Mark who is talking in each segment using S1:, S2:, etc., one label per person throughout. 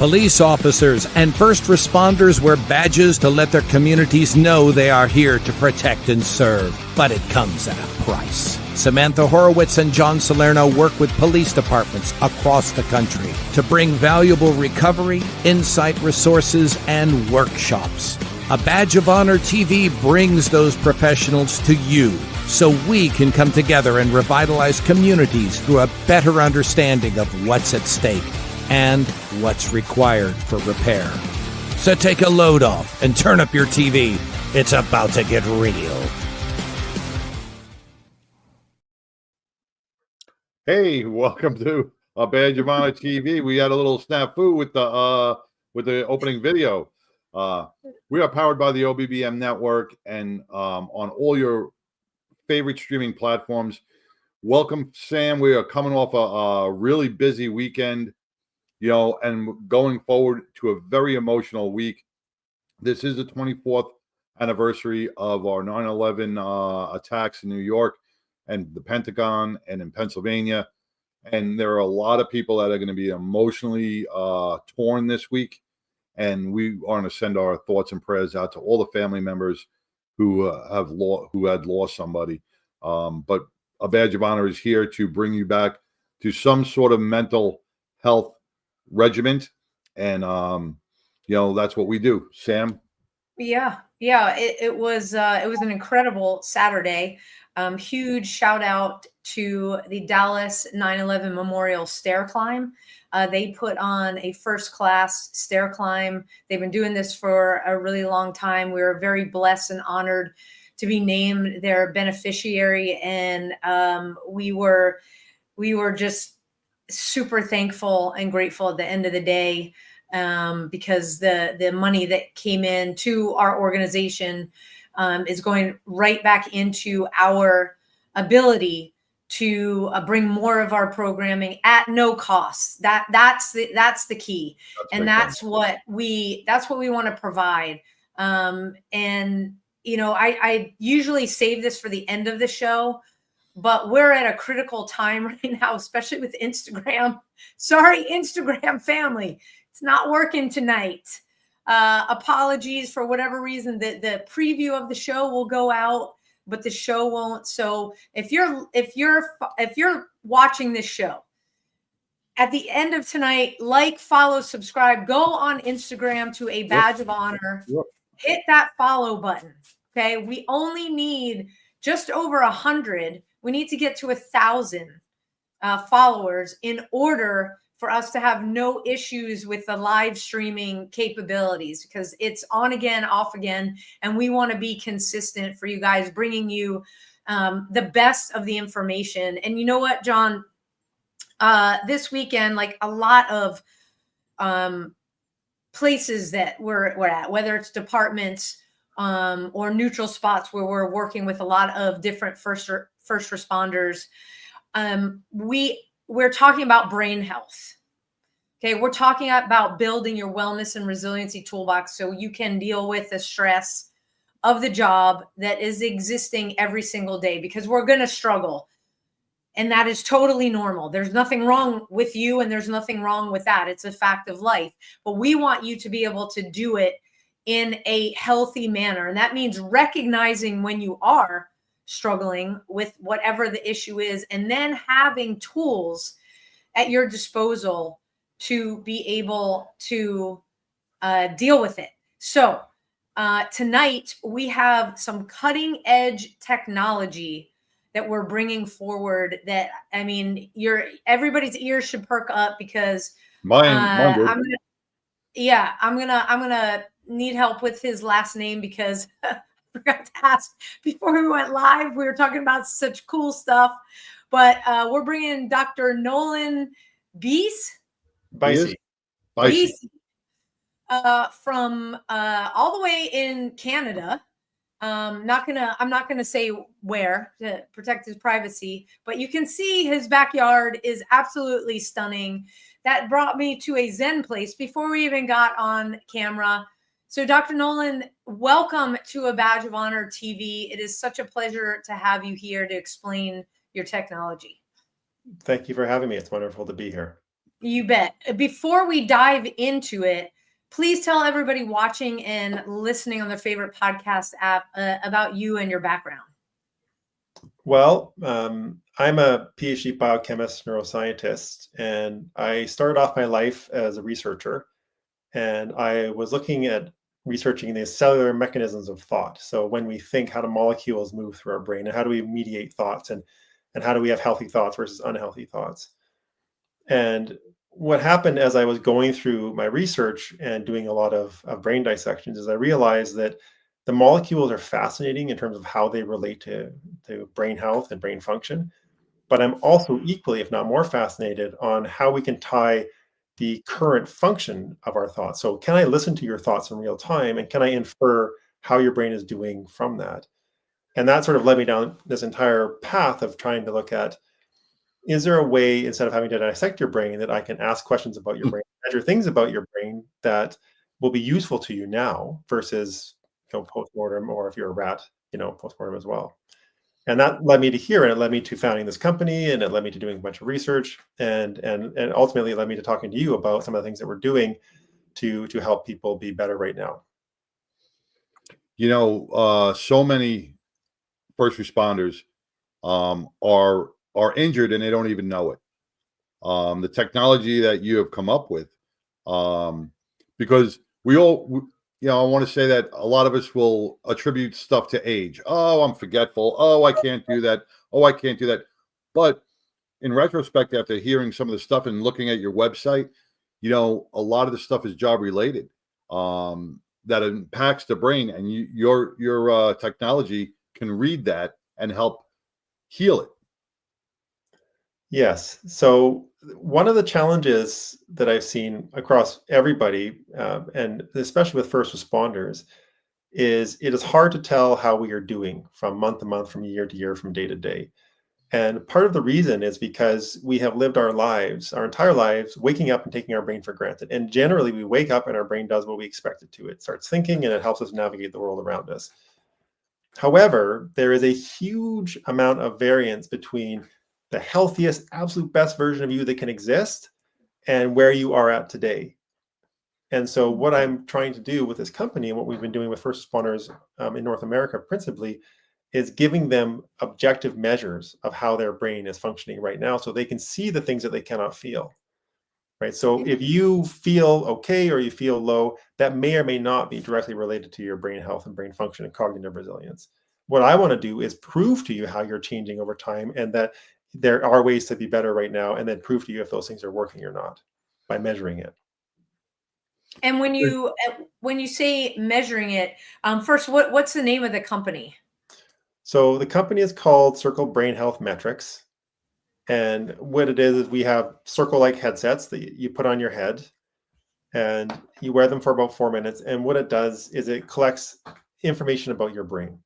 S1: Police officers and first responders wear badges to let their communities know they are here to protect and serve. But it comes at a price. Samantha Horwitz and John Salerno work with police departments across the country to bring valuable recovery, insight resources, and workshops. A Badge of Honor TV brings those professionals to you so we can come together and revitalize communities through a better understanding of what's at stake and what's required for repair. So take a load off and turn up your TV. It's about to get real.
S2: Hey, welcome to a Badge of Honor TV. We had a little snafu with the opening video. We are powered by the OBBM network and on all your favorite streaming platforms. Welcome, Sam. We are coming off a really busy weekend, and going forward to a very emotional week. This is the 24th anniversary of our 9/11 attacks in New York and the Pentagon and in Pennsylvania. And there are a lot of people that are going to be emotionally torn this week. And we want to send our thoughts and prayers out to all the family members who had lost somebody. But a Badge of Honor is here to bring you back to some sort of mental health regiment. And, that's what we do. Sam?
S3: Yeah. It was an incredible Saturday. Huge shout out to the Dallas 9/11 Memorial Stair Climb. They put on a first class stair climb. They've been doing this for a really long time. We were very blessed and honored to be named their beneficiary. And we were just super thankful and grateful at the end of the day, because the money that came in to our organization is going right back into our ability to bring more of our programming at no cost. That's the key. And that's what we want to provide. I usually save this for the end of the show, but we're at a critical time right now, especially with Instagram. Sorry, Instagram family. It's not working tonight. Apologies for whatever reason. The preview of the show will go out, but the show won't. So if you're watching this show at the end of tonight, follow, subscribe, go on Instagram to a Badge of Honor, hit that follow button. Okay. We only need just over 100. We need to get to 1,000 followers in order for us to have no issues with the live streaming capabilities, because it's on again, off again. And we want to be consistent for you guys, bringing you the best of the information. And you know what, John, this weekend, like a lot of places that we're at, whether it's departments or neutral spots where we're working with a lot of different first responders, we're talking about brain health. Okay. We're talking about building your wellness and resiliency toolbox so you can deal with the stress of the job that is existing every single day, because we're going to struggle. And that is totally normal. There's nothing wrong with you and there's nothing wrong with that. It's a fact of life. But we want you to be able to do it in a healthy manner. And that means recognizing when you are struggling with whatever the issue is, and then having tools at your disposal to be able to deal with it. So tonight we have some cutting edge technology that we're bringing forward that, I mean, everybody's ears should perk up, because I'm gonna need help with his last name, because I forgot to ask before we went live. We were talking about such cool stuff, but we're bringing Dr. Nolan Beise from all the way in Canada. I'm not gonna say where to protect his privacy, but you can see his backyard is absolutely stunning. That brought me to a Zen place before we even got on camera. So Dr. Nolan, welcome to a Badge of Honor TV. It is such a pleasure to have you here to explain your technology.
S4: Thank you for having me. It's wonderful to be here.
S3: You bet. Before we dive into it, please tell everybody watching and listening on their favorite podcast app about you and your background.
S4: Well, I'm a PhD biochemist, neuroscientist, and I started off my life as a researcher, and I was looking at researching the cellular mechanisms of thought. So when we think, how do molecules move through our brain, and how do we mediate thoughts, and how do we have healthy thoughts versus unhealthy thoughts? And what happened as I was going through my research and doing a lot of brain dissections is I realized that the molecules are fascinating in terms of how they relate to brain health and brain function. But I'm also equally, if not more, fascinated on how we can tie the current function of our thoughts. So can I listen to your thoughts in real time, and can I infer how your brain is doing from that? And that sort of led me down this entire path of trying to look at, is there a way, instead of having to dissect your brain, that I can ask questions about your brain, measure things about your brain that will be useful to you now versus postmortem, or if you're a rat, postmortem as well. And that led me to here, and it led me to founding this company, and it led me to doing a bunch of research, and ultimately it led me to talking to you about some of the things that we're doing to help people be better right now.
S2: So many first responders are injured and they don't even know it. The technology that you have come up with, because we all, I want to say that a lot of us will attribute stuff to age. Oh, I'm forgetful. Oh, I can't do that. Oh, I can't do that. But in retrospect, after hearing some of the stuff and looking at your website, a lot of the stuff is job related, that impacts the brain, and your technology can read that and help heal it.
S4: Yes. So one of the challenges that I've seen across everybody, and especially with first responders, is it is hard to tell how we are doing from month to month, from year to year, from day to day. And part of the reason is because we have lived our entire lives, waking up and taking our brain for granted. And generally, we wake up and our brain does what we expect it to. It starts thinking, and it helps us navigate the world around us. However, there is a huge amount of variance between the healthiest, absolute best version of you that can exist and where you are at today. And so what I'm trying to do with this company, and what we've been doing with first responders in North America principally, is giving them objective measures of how their brain is functioning right now, so they can see the things that they cannot feel. Right. So if you feel okay or you feel low, that may or may not be directly related to your brain health and brain function and cognitive resilience. What I want to do is prove to you how you're changing over time, and that there are ways to be better right now, and then prove to you if those things are working or not by measuring it.
S3: And when you say measuring it, first, what's the name of the company?
S4: So the company is called Circl Brain Health Metrics. And what it is we have Circl-like headsets that you put on your head, and you wear them for about 4 minutes. And what it does is it collects information about your brain.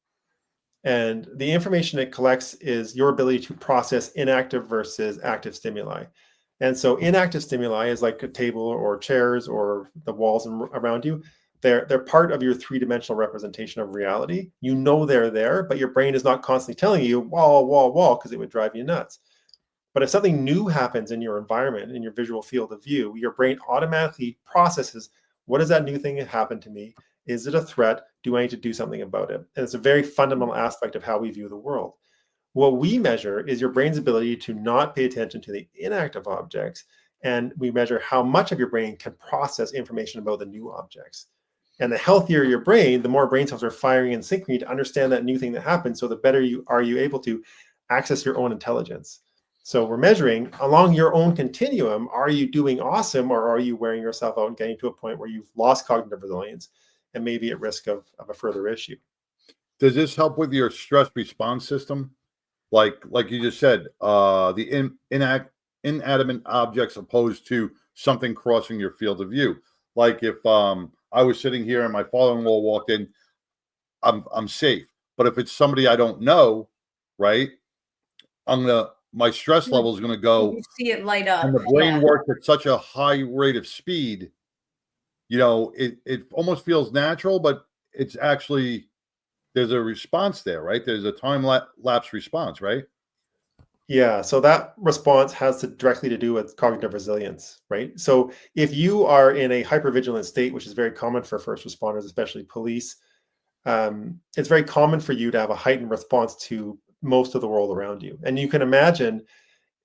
S4: And the information it collects is your ability to process inactive versus active stimuli. And so inactive stimuli is like a table or chairs or the walls around you. They're part of your three-dimensional representation of reality. You know they're there, but your brain is not constantly telling you wall, wall, wall, because it would drive you nuts. But if something new happens in your environment, in your visual field of view, your brain automatically processes, what does that new thing that happened to me? Is it a threat? Do I need to do something about it? And it's a very fundamental aspect of how we view the world. What we measure is your brain's ability to not pay attention to the inactive objects, and we measure how much of your brain can process information about the new objects. And the healthier your brain, the more brain cells are firing in synchrony to understand that new thing that happened, so the better you are able to access your own intelligence. So we're measuring along your own continuum, are you doing awesome, or are you wearing yourself out and getting to a point where you've lost cognitive resilience and maybe at risk of a further issue?
S2: Does this help with your stress response system? Like you just said, the inanimate objects opposed to something crossing your field of view. Like if I was sitting here and my father-in-law walked in, I'm safe. But if it's somebody I don't know, right, my stress level is going to go.
S3: You see it light up.
S2: And the brain works at such a high rate of speed, it almost feels natural, but it's actually, there's a response there, right? There's a time lapse response, right?
S4: Yeah, so that response has directly to do with cognitive resilience, right? So if you are in a hypervigilant state, which is very common for first responders, especially police, it's very common for you to have a heightened response to most of the world around you. And you can imagine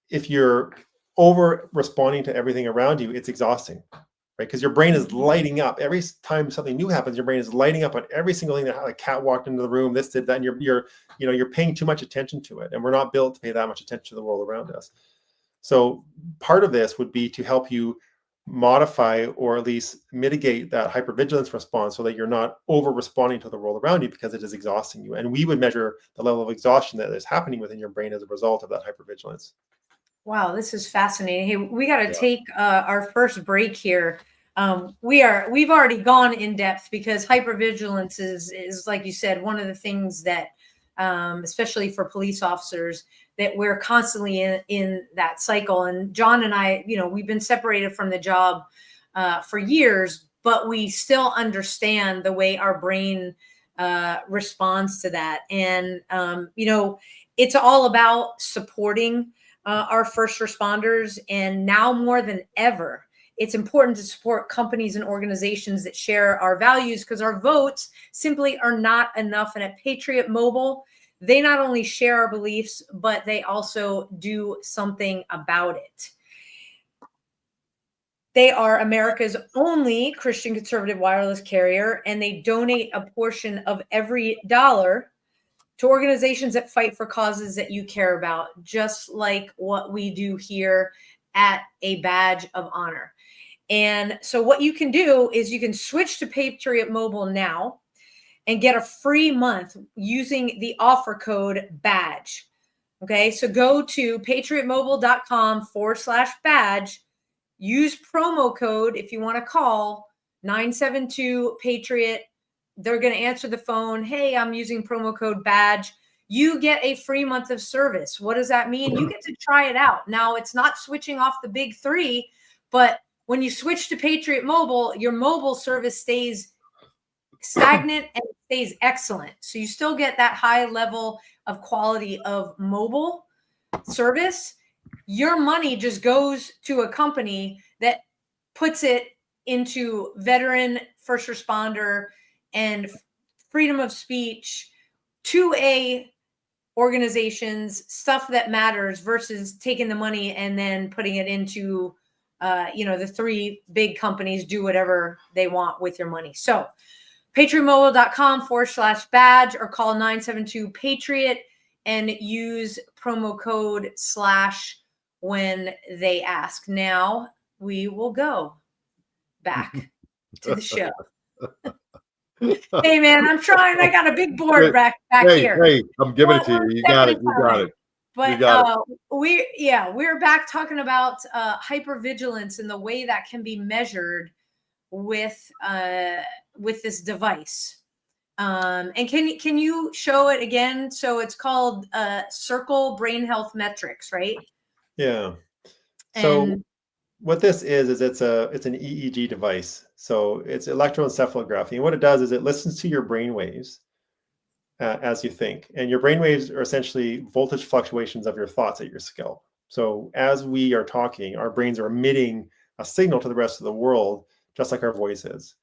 S4: if you're over responding to everything around you, it's exhausting, right? Because your brain is lighting up every time something new happens. Your brain is lighting up on every single thing that a cat walked into the room, this did that, and you're paying too much attention to it, and we're not built to pay that much attention to the world around us. So part of this would be to help you modify or at least mitigate that hypervigilance response so that you're not over responding to the world around you because it is exhausting you. And we would measure the level of exhaustion that is happening within your brain as a result of that hypervigilance.
S3: Wow, this is fascinating. Hey, we got to take our first break here. We've already gone in depth because hypervigilance is like you said, one of the things that, especially for police officers, that we're constantly in that cycle. And John and I, we've been separated from the job for years, but we still understand the way our brain responds to that. And, it's all about supporting our first responders. And now more than ever, it's important to support companies and organizations that share our values because our votes simply are not enough. And at Patriot Mobile, they not only share our beliefs, but they also do something about it. They are America's only Christian conservative wireless carrier, and they donate a portion of every dollar to organizations that fight for causes that you care about, just like what we do here at A Badge of Honor. And so what you can do is you can switch to Patriot Mobile now and get a free month using the offer code BADGE. Okay, so go to patriotmobile.com/badge. Use promo code if you want to call 972-PATRIOT. They're going to answer the phone. Hey, I'm using promo code BADGE. You get a free month of service. What does that mean? You get to try it out. Now, it's not switching off the big three, but when you switch to Patriot Mobile, your mobile service stays stagnant and stays excellent. So you still get that high level of quality of mobile service. Your money just goes to a company that puts it into veteran, first responder, and freedom of speech, 2A organizations, stuff that matters, versus taking the money and then putting it into, the three big companies do whatever they want with your money. So patriotmobile.com/badge or call 972-PATRIOT and use promo code / when they ask. Now we will go back to the show. Hey man, I'm trying. I got a big board back here.
S2: Hey, I'm giving it to you. You got it.
S3: But we're back talking about hypervigilance and the way that can be measured with this device. And can you show it again? So it's called Circl Brain Health Metrics, right?
S4: Yeah. So what this is it's an EEG device. So it's electroencephalography. And what it does is it listens to your brain waves as you think. And your brain waves are essentially voltage fluctuations of your thoughts at your scalp. So as we are talking, our brains are emitting a signal to the rest of the world, just like our voice is.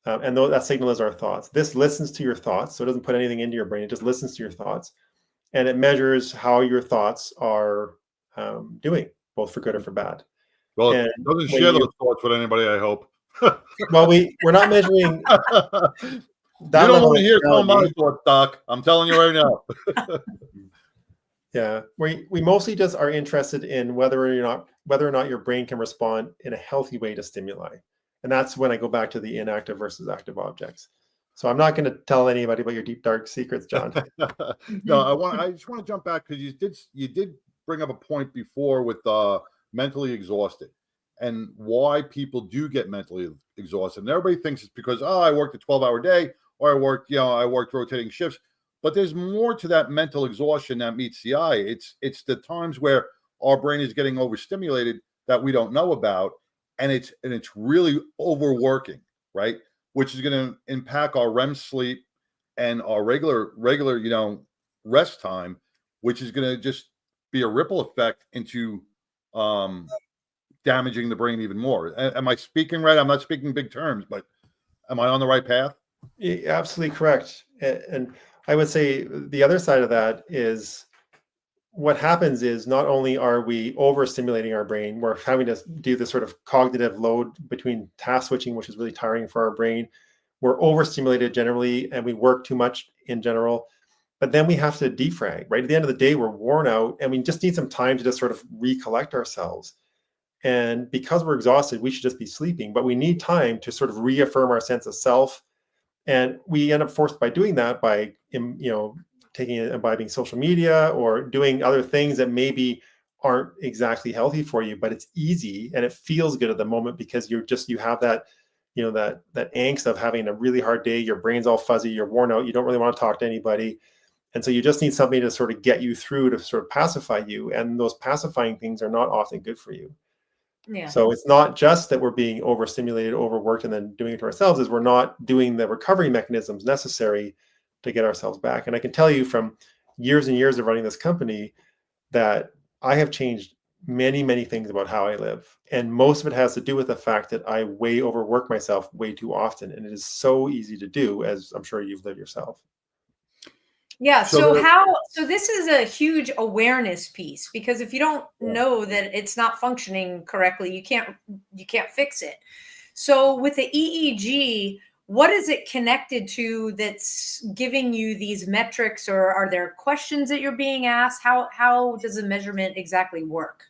S4: And that signal is our thoughts. This listens to your thoughts. So it doesn't put anything into your brain. It just listens to your thoughts. And it measures how your thoughts are doing, both for good or for bad.
S2: Well, it doesn't share those thoughts with anybody, I hope.
S4: Well, we're not measuring.
S2: You don't want to hear some of my thoughts, Doc. I'm telling you right now.
S4: Yeah, we mostly just are interested in whether or not your brain can respond in a healthy way to stimuli, and that's when I go back to the inactive versus active objects. So I'm not going to tell anybody about your deep dark secrets, John.
S2: No, I just want to jump back because you did bring up a point before with mentally exhausted and why people do get mentally exhausted. And everybody thinks it's because I worked a 12-hour day or I worked rotating shifts. But there's more to that mental exhaustion that meets the eye. It's the times where our brain is getting overstimulated that we don't know about, and it's really overworking, right? Which is going to impact our REM sleep and our regular rest time, which is going to just be a ripple effect into damaging the brain even more. Am I speaking right? I'm not speaking big terms, but am I on the right path?
S4: You're absolutely correct. And I would say the other side of that is what happens is not only are we overstimulating our brain, we're having to do this sort of cognitive load between task switching, which is really tiring for our brain. We're overstimulated generally, and we work too much in general. But then we have to defrag, right? At the end of the day, we're worn out, and we just need some time to just sort of recollect ourselves. And because we're exhausted, we should just be sleeping, but we need time to sort of reaffirm our sense of self. And we end up forced by doing that by, taking and imbibing social media or doing other things that maybe aren't exactly healthy for you, but it's easy and it feels good at the moment because you have that, that angst of having a really hard day. Your brain's all fuzzy, you're worn out, you don't really want to talk to anybody. And so you just need something to sort of get you through to sort of pacify you. And those pacifying things are not often good for you.
S3: Yeah.
S4: So it's not just that we're being overstimulated, overworked, and then doing it to ourselves, is we're not doing the recovery mechanisms necessary to get ourselves back. And I can tell you from years and years of running this company that I have changed many, many things about how I live. And most of it has to do with the fact that I way overwork myself way too often. And it is so easy to do, as I'm sure you've lived yourself.
S3: Yeah. So this is a huge awareness piece, because if you don't know that it's not functioning correctly, you can't fix it. So with the EEG, what is it connected to that's giving you these metrics, or are there questions that you're being asked? How does the measurement exactly work?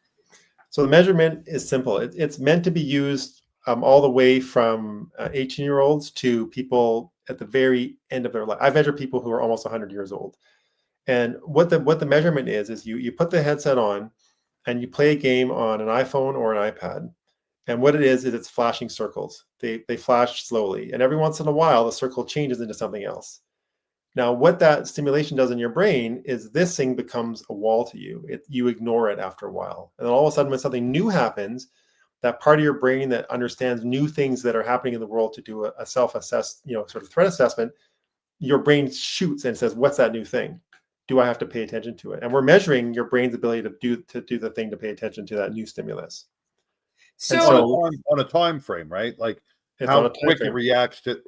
S4: So the measurement is simple. It's meant to be used all the way from 18-year-olds to people at the very end of their life. I measure people who are almost 100 years old. And what the measurement is you put the headset on and you play a game on an iPhone or an iPad. And what it is it's flashing circles. They flash slowly. And every once in a while, the circle changes into something else. Now, what that stimulation does in your brain is this thing becomes a wall to you. You ignore it after a while. And then all of a sudden, when something new happens, that part of your brain that understands new things that are happening in the world to do a self-assessed, sort of threat assessment, your brain shoots and says, what's that new thing? Do I have to pay attention to it? And we're measuring your brain's ability to do the thing to pay attention to that new stimulus.
S3: So
S2: on a time frame, right? Like how quick it reacts to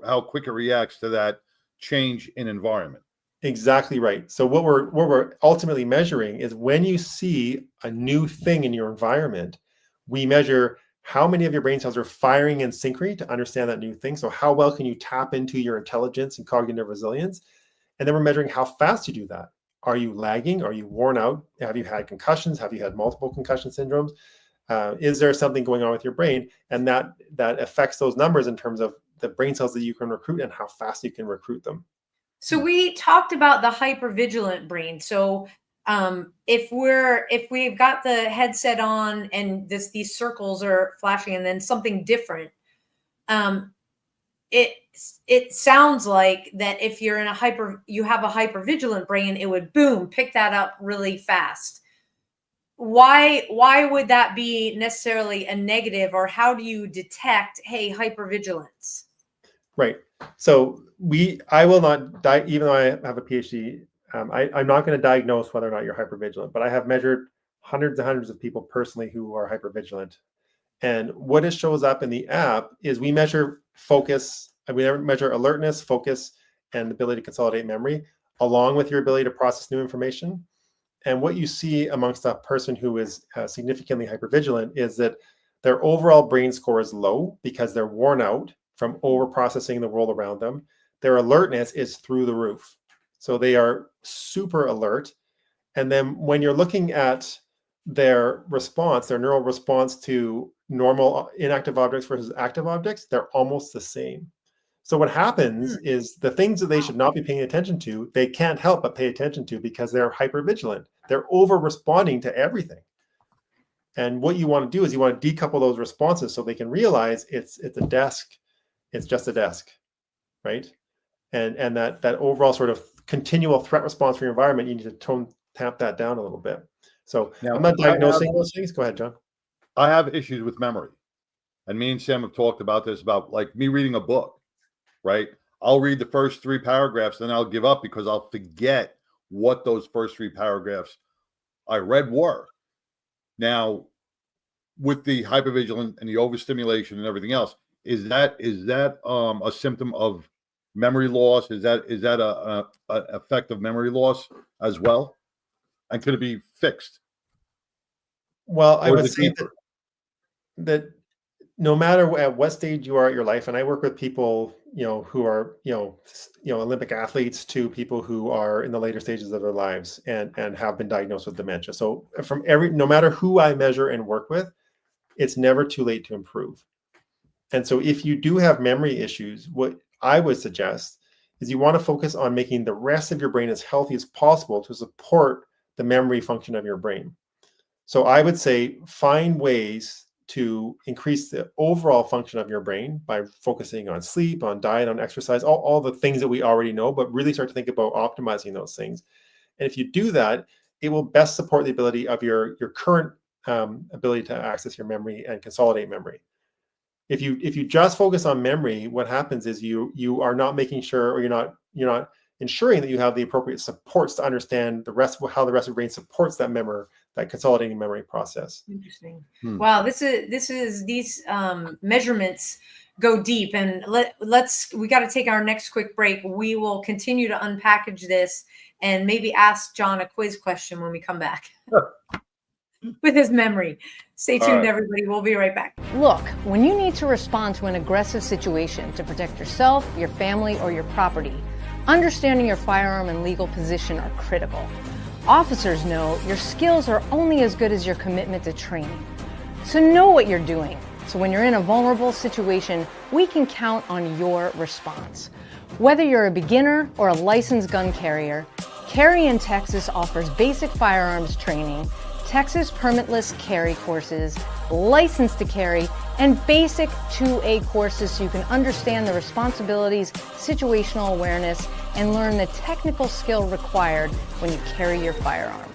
S2: that change in environment.
S4: Exactly right. So what we're ultimately measuring is when you see a new thing in your environment, we measure how many of your brain cells are firing in synchrony to understand that new thing. So how well can you tap into your intelligence and cognitive resilience? And then we're measuring how fast you do that. Are you lagging? Are you worn out? Have you had concussions? Have you had multiple concussion syndromes? Is there something going on with your brain? And that affects those numbers in terms of the brain cells that you can recruit and how fast you can recruit them.
S3: So we talked about the hypervigilant brain. So if we've got the headset on and these circles are flashing and then something different, it sounds like that if you're in you have a hypervigilant brain, it would pick that up really fast. Why would that be necessarily a negative, or how do you detect, hey, hypervigilance?
S4: Right. So I will not even though I have a PhD, I'm not going to diagnose whether or not you're hypervigilant, but I have measured hundreds and hundreds of people personally who are hypervigilant. And what it shows up in the app is we measure focus, and we measure alertness, focus, and the ability to consolidate memory, along with your ability to process new information. And what you see amongst a person who is significantly hypervigilant is that their overall brain score is low because they're worn out from over-processing the world around them. Their alertness is through the roof. So they are super alert. And then when you're looking at their response, their neural response to normal inactive objects versus active objects, they're almost the same. So what happens is the things that they should not be paying attention to, they can't help but pay attention to because they're hypervigilant. They're over-responding to everything. And what you want to do is you want to decouple those responses so they can realize it's a desk. It's just a desk, right? And that overall sort of continual threat response for your environment, you need to tap that down a little bit. So now, I'm not diagnosing those things. Go ahead, John.
S2: I have issues with memory. And me and Sam have talked about this, about like me reading a book, right? I'll read the first 3 paragraphs, then I'll give up because I'll forget what those first 3 paragraphs I read were. Now, with the hypervigilant and the overstimulation and everything else, is that a symptom of memory loss? Is that a effect of memory loss as well? And could it be fixed?
S4: Well, I
S2: Or
S4: would
S2: is it
S4: say
S2: deeper?
S4: that no matter at what stage you are at your life, and I work with people, who are, Olympic athletes to people who are in the later stages of their lives and have been diagnosed with dementia. So no matter who I measure and work with, it's never too late to improve. And so if you do have memory issues, what I would suggest is you want to focus on making the rest of your brain as healthy as possible to support the memory function of your brain. So I would say find ways to increase the overall function of your brain by focusing on sleep, on diet, on exercise, all the things that we already know, but really start to think about optimizing those things. And if you do that, it will best support the ability of your current ability to access your memory and consolidate memory. If you just focus on memory, what happens is you are not making sure, or you're not ensuring that you have the appropriate supports to understand how the rest of your brain supports that consolidating memory process.
S3: Interesting. Wow, these measurements go deep, and we got to take our next quick break. We will continue to unpackage this and maybe ask John a quiz question when we come back. With his memory. Stay tuned, everybody. We'll be right back.
S5: Look, when you need to respond to an aggressive situation to protect yourself, your family, or your property, understanding your firearm and legal position are critical. Officers know your skills are only as good as your commitment to training. So know what you're doing. So when you're in a vulnerable situation, we can count on your response. Whether you're a beginner or a licensed gun carrier, Carry in Texas offers basic firearms training, Texas permitless carry courses, license to carry, and basic 2A courses so you can understand the responsibilities, situational awareness, and learn the technical skill required when you carry your firearm.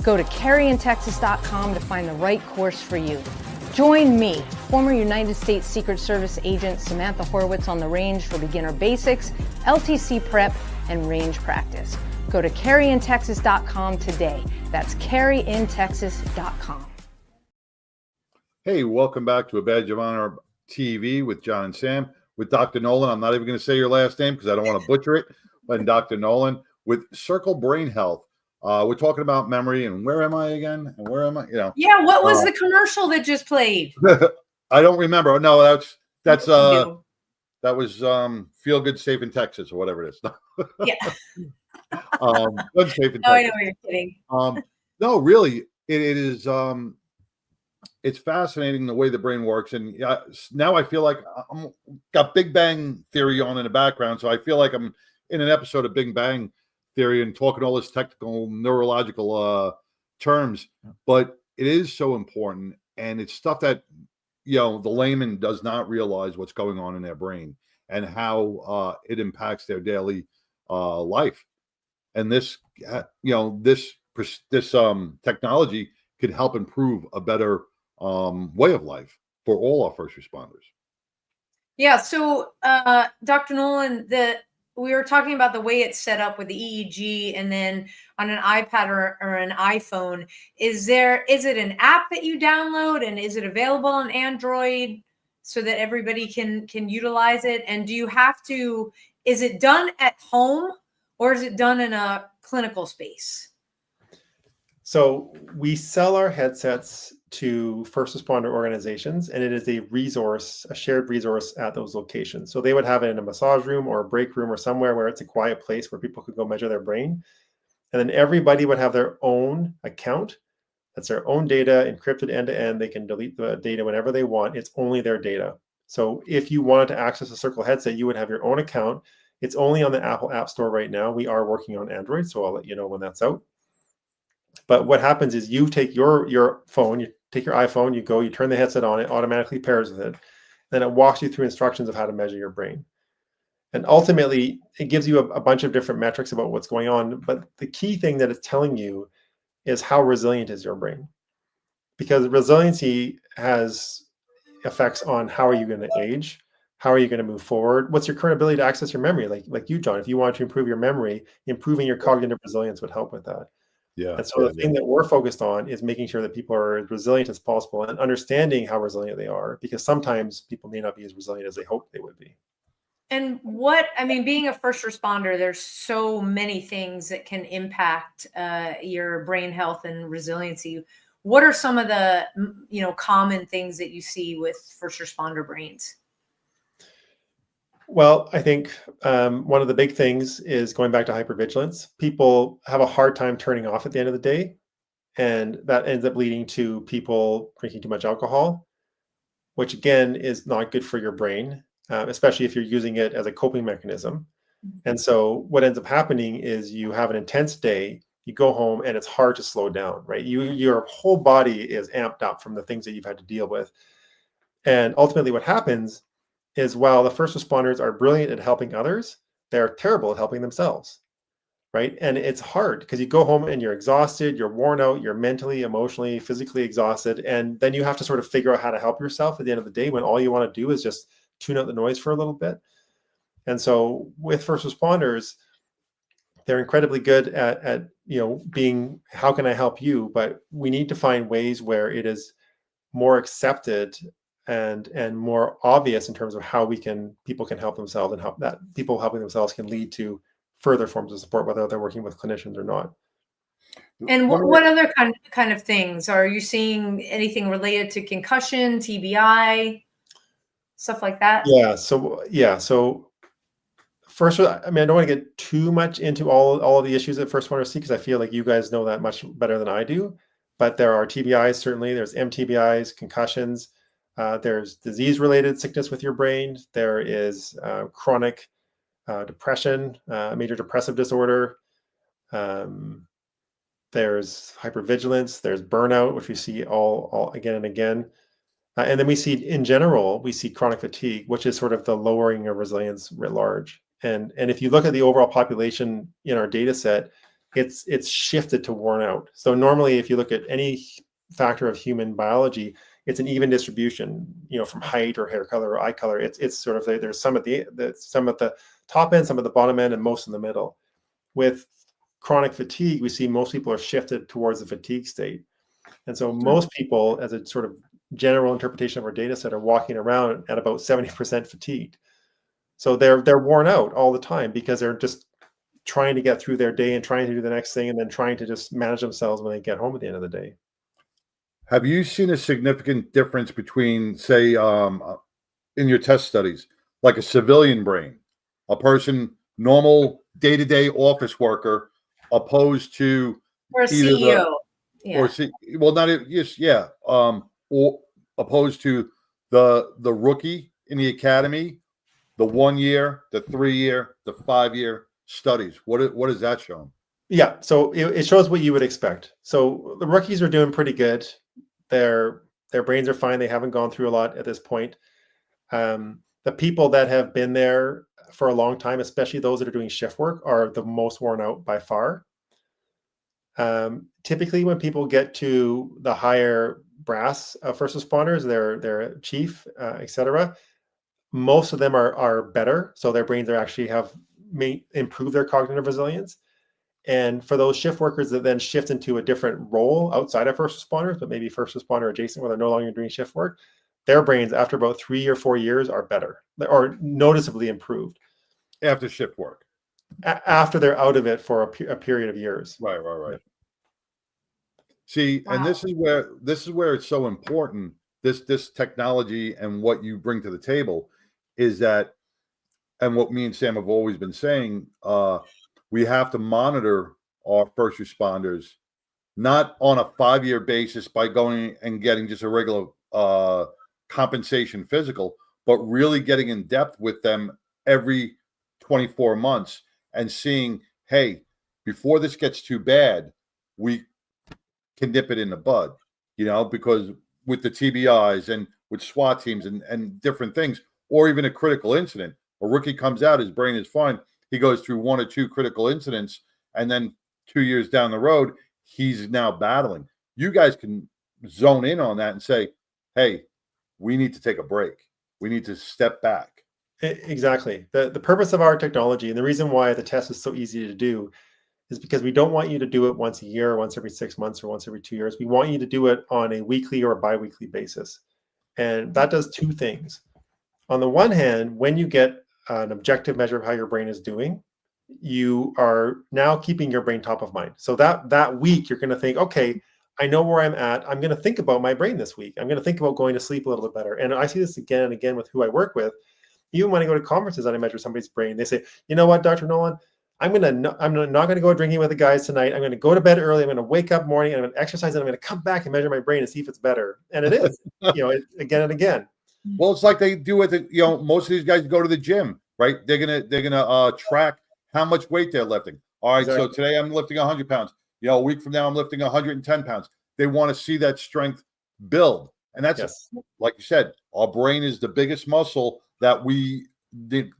S5: Go to carryintexas.com to find the right course for you. Join me, former United States Secret Service agent Samantha Horwitz, on the range for beginner basics, LTC prep, and range practice. Go to carryintexas.com today. That's carryintexas.com.
S2: Hey, welcome back to A Badge of Honor TV with John and Sam, with Dr. Nolan. I'm not even going to say your last name because I don't want to butcher it. But Dr. Nolan with Circl Brain Health. We're talking about memory, and where am I again? And where am I?
S3: Yeah, what was the commercial that just played?
S2: I don't remember. No, that was Feel Good Safe in Texas, or whatever it is.
S3: Yeah.
S2: Good Safe in Texas.
S3: I know you're kidding.
S2: No, really, it is. It's fascinating the way the brain works, and now I feel like I'm got Big Bang Theory on in the background, so I feel like I'm in an episode of Big Bang Theory and talking all this technical neurological terms, but it is so important, and it's stuff that the layman does not realize what's going on in their brain and how it impacts their daily life. And this technology could help improve a better way of life for all our first responders.
S3: Yeah. So, Dr. Nolan, we were talking about the way it's set up with the EEG, and then on an iPad or an iPhone. Is it an app that you download, and is it available on Android so that everybody can utilize it? And is it done at home, or is it done in a clinical space?
S4: So we sell our headsets to first responder organizations, and it is a shared resource at those locations. So they would have it in a massage room or a break room or somewhere where it's a quiet place where people could go measure their brain. And then everybody would have their own account. That's their own data, encrypted end to end. They can delete the data whenever they want. It's only their data. So if you wanted to access a Circl headset, you would have your own account. It's only on the Apple App Store right now. We are working on Android, so I'll let you know when that's out. But what happens is you take your phone, you take your iPhone, you turn the headset on, it automatically pairs with it. Then it walks you through instructions of how to measure your brain. And ultimately, it gives you a bunch of different metrics about what's going on. But the key thing that it's telling you is how resilient is your brain. Because resiliency has effects on how are you going to age, how are you going to move forward, what's your current ability to access your memory. Like you, John, if you want to improve your memory, improving your cognitive resilience would help with that.
S2: Yeah.
S4: And so the thing that we're focused on is making sure that people are as resilient as possible and understanding how resilient they are, because sometimes people may not be as resilient as they hope they would be.
S3: And being a first responder, there's so many things that can impact your brain health and resiliency. What are some of the, common things that you see with first responder brains?
S4: Well, I think one of the big things is going back to hypervigilance. People have a hard time turning off at the end of the day, and that ends up leading to people drinking too much alcohol, which again is not good for your brain, especially if you're using it as a coping mechanism. And so what ends up happening is you have an intense day, you go home, and it's hard to slow down, right? Your whole body is amped up from the things that you've had to deal with. And ultimately what happens is, while the first responders are brilliant at helping others, they're terrible at helping themselves, right? And it's hard because you go home and you're exhausted, you're worn out, you're mentally, emotionally, physically exhausted. And then you have to sort of figure out how to help yourself at the end of the day when all you want to do is just tune out the noise for a little bit. And so with first responders, they're incredibly good at being, how can I help you? But we need to find ways where it is more accepted and more obvious in terms of how people can help themselves, and how that people helping themselves can lead to further forms of support, whether they're working with clinicians or not.
S3: And what other kind of things are you seeing? Anything related to concussion, TBI, stuff like that?
S4: So first, I don't want to get too much into all of the issues that first responders see, because I feel like you guys know that much better than I do. But there are TBIs, certainly. There's MTBIs, concussions. There's disease-related sickness with your brain. There is chronic depression, major depressive disorder. There's hypervigilance. There's burnout, which we see all again and again. And then we see chronic fatigue, which is sort of the lowering of resilience writ large. And if you look at the overall population in our data set, it's shifted to worn out. So normally, if you look at any factor of human biology, it's an even distribution, from height or hair color or eye color. It's sort of, there's some at the top end, some at the bottom end, and most in the middle. With chronic fatigue, we see most people are shifted towards the fatigue state. And so most people, as a sort of general interpretation of our data set, are walking around at about 70% fatigued. So they're worn out all the time because they're just trying to get through their day and trying to do the next thing, and then trying to just manage themselves when they get home at the end of the day.
S2: Have you seen a significant difference between, say, in your test studies, like a civilian brain, a person, normal day-to-day office worker, opposed to
S3: Or a CEO?
S2: Or opposed to the rookie in the academy, the 1 year, the 3 year, the 5 year studies? What is that showing?
S4: Yeah, so it shows what you would expect. So the rookies are doing pretty good. Their brains are fine. They haven't gone through a lot at this point. The people that have been there for a long time, especially those that are doing shift work, are the most worn out by far. Typically, when people get to the higher brass of first responders, their chief, etc., most of them are better. So their brains may improve their cognitive resilience. And for those shift workers that then shift into a different role outside of first responders, but maybe first responder adjacent, where they're no longer doing shift work, their brains after about 3 or 4 years are better, or noticeably improved.
S2: After shift work?
S4: After they're out of it for a period of years.
S2: Right. See, wow. And this is where it's so important. This technology and what you bring to the table is that, and what me and Sam have always been saying, we have to monitor our first responders, not on a 5-year basis by going and getting just a regular compensation physical, but really getting in depth with them every 24 months and seeing, hey, before this gets too bad, we can nip it in the bud, because with the TBIs and with SWAT teams and different things, or even a critical incident, a rookie comes out, his brain is fine. He goes through 1 or 2 critical incidents, and then 2 years down the road, he's now battling. You guys can zone in on that and say, hey, we need to take a break. We need to step back.
S4: Exactly. The purpose of our technology, and the reason why the test is so easy to do, is because we don't want you to do it once a year, or once every 6 months, or once every 2 years. We want you to do it on a weekly or bi-weekly basis. And that does two things. On the one hand, when you get an objective measure of how your brain is doing, you are now keeping your brain top of mind. So that week, you're going to think, okay, I know where I'm at. I'm going to think about my brain this week. I'm going to think about going to sleep a little bit better. And I see this again and again with who I work with. Even when I go to conferences and I measure somebody's brain, they say, you know what, Dr. Nolan, I'm not going to go drinking with the guys tonight. I'm going to go to bed early. I'm going to wake up morning. I'm going to exercise, and I'm going to come back and measure my brain and see if it's better. And it is, again and again.
S2: Well, it's like they do with it. Most of these guys go to the gym, right? They're gonna track how much weight they're lifting. All right,
S4: Exactly.
S2: so today I'm lifting 100 pounds. A week from now I'm lifting 110 pounds. They want to see that strength build, and that's like you said, our brain is the biggest muscle that we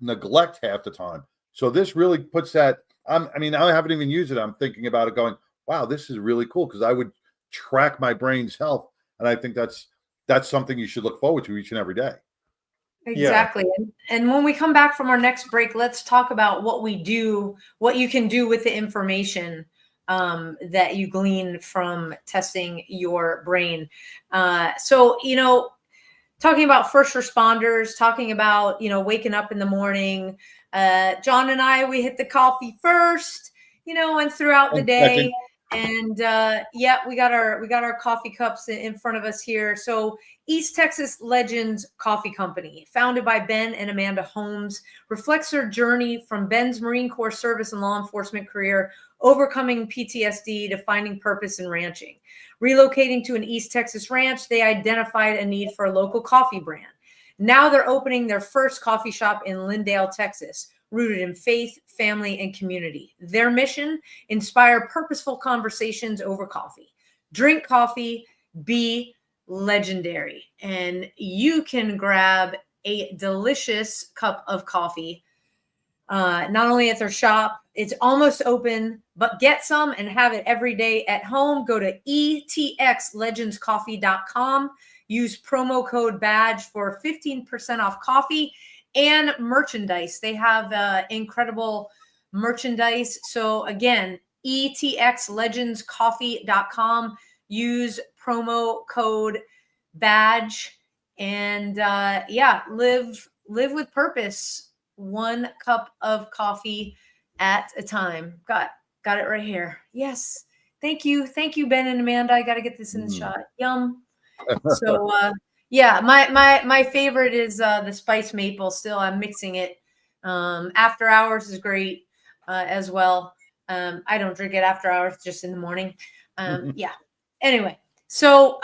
S2: neglect half the time. So this really puts that. I haven't even used it. I'm thinking about it, going, "Wow, this is really cool," because I would track my brain's health, and I think that's something you should look forward to each and every day.
S3: Exactly. Yeah. And when we come back from our next break, let's talk about what you can do with the information that you glean from testing your brain. So, talking about first responders, talking about, waking up in the morning, John and I, we hit the coffee first, and throughout the day. And we got our coffee cups in front of us here. So East Texas Legends Coffee Company, founded by Ben and Amanda Holmes, reflects their journey from Ben's Marine Corps service and law enforcement career, overcoming PTSD to finding purpose in ranching. Relocating to an East Texas ranch, they identified a need for a local coffee brand. Now they're opening their first coffee shop in Lindale, Texas, rooted in faith, family, and community. Their mission: inspire purposeful conversations over coffee. Drink coffee, be legendary. And you can grab a delicious cup of coffee, not only at their shop, it's almost open, but get some and have it every day at home. Go to etxlegendscoffee.com. Use promo code BADGE for 15% off coffee and merchandise. They have incredible merchandise. So again, etxlegendscoffee.com. Use promo code BADGE and live with purpose. One cup of coffee at a time. Got it right here. Yes. Thank you, Ben and Amanda. I got to get this in the shot. Yum. So my favorite is the spice maple. Still, I'm mixing it. After hours is great as well. I don't drink it after hours, just in the morning. Anyway, so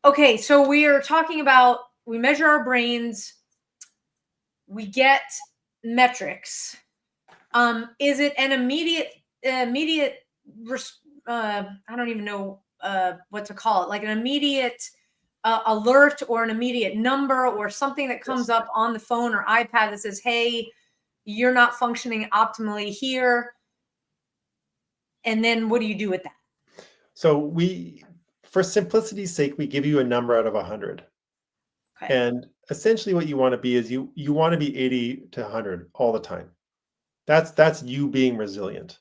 S3: okay, so we are talking about, we measure our brains, we get metrics. Is it an immediate I don't even know what to call it, like an immediate alert or an immediate number or something that comes up on the phone or iPad that says, hey, you're not functioning optimally here? And then what do you do with that?
S4: So for simplicity's sake, we give you a number out of 100. Okay. And essentially what you want to be is you want to be 80 to 100 all the time. That's you being resilient.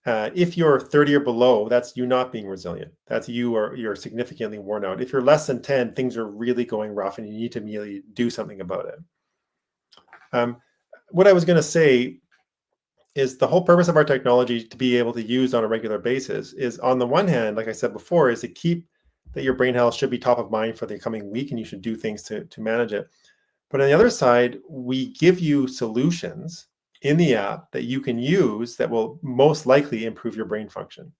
S4: If you're 30 or below, that's you not being resilient. That's you're significantly worn out. If you're less than 10, things are really going rough and you need to immediately do something about it. What I was going to say is the whole purpose of our technology to be able to use on a regular basis is, on the one hand, like I said before, is to keep that your brain health should be top of mind for the coming week and you should do things to manage it. But on the other side, we give you solutions in the app that you can use that will most likely improve your brain function.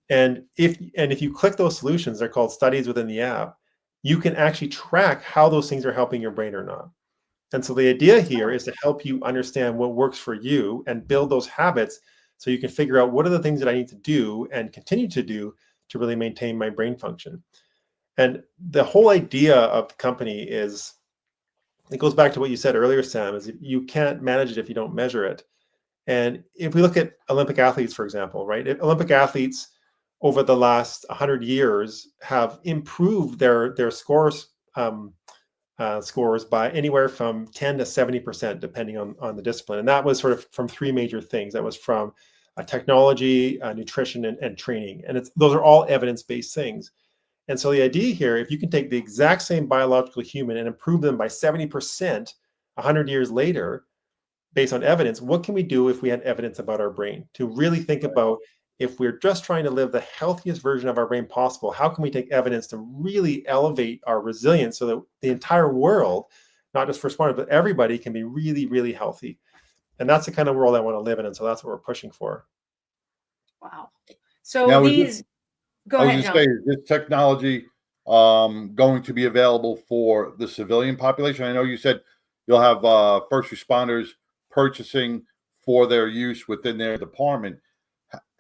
S4: And if you click those solutions, they're called studies within the app, you can actually track how those things are helping your brain or not. And so the idea here is to help you understand what works for you and build those habits so you can figure out what are the things that I need to do and continue to do to really maintain my brain function. And the whole idea of the company is, it goes back to what you said earlier, Sam, is you can't manage it if you don't measure it. And if we look at Olympic athletes, for example, right? Olympic athletes over the last 100 years have improved their scores by anywhere from 10 to 70%, depending on the discipline. And that was sort of from three major things. That was from technology, nutrition, and training. And those are all evidence-based things. And so the idea here, if you can take the exact same biological human and improve them by 70% 100 years later, based on evidence, what can we do if we had evidence about our brain? To really think about, if we're just trying to live the healthiest version of our brain possible, how can we take evidence to really elevate our resilience so that the entire world, not just first responders, but everybody can be really, really healthy? And that's the kind of world I want to live in. And so that's what we're pushing for.
S3: Wow. So
S2: Now,
S3: go
S2: I was
S3: ahead,
S2: going
S3: John.
S2: to say, is this technology going to be available for the civilian population? I know you said you'll have first responders purchasing for their use within their department.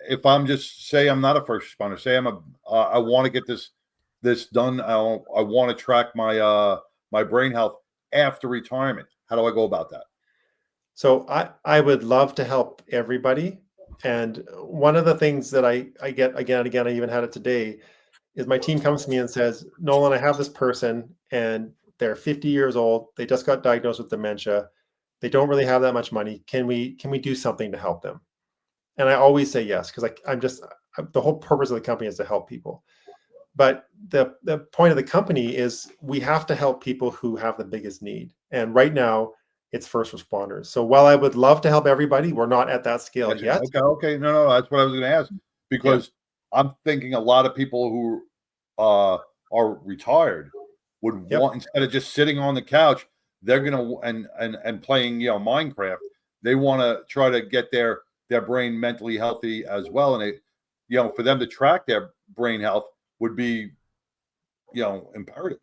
S2: If I'm just, say I'm not a first responder, say I want to get this done. I want to track my brain health after retirement. How do I go about that?
S4: So I would love to help everybody. And one of the things that I get again and again, I even had it today, is my team comes to me and says, Nolan, I have this person and they're 50 years old. They just got diagnosed with dementia. They don't really have that much money. Can we do something to help them? And I always say yes, because the whole purpose of the company is to help people. But the point of the company is we have to help people who have the biggest need. And right now, it's first responders. So while I would love to help everybody, we're not at that scale yet.
S2: Okay. No, that's what I was going to ask, because I'm thinking a lot of people who are retired would want, instead of just sitting on the couch, they're going to and playing Minecraft. They want to try to get their brain mentally healthy as well, and for them to track their brain health would be imperative.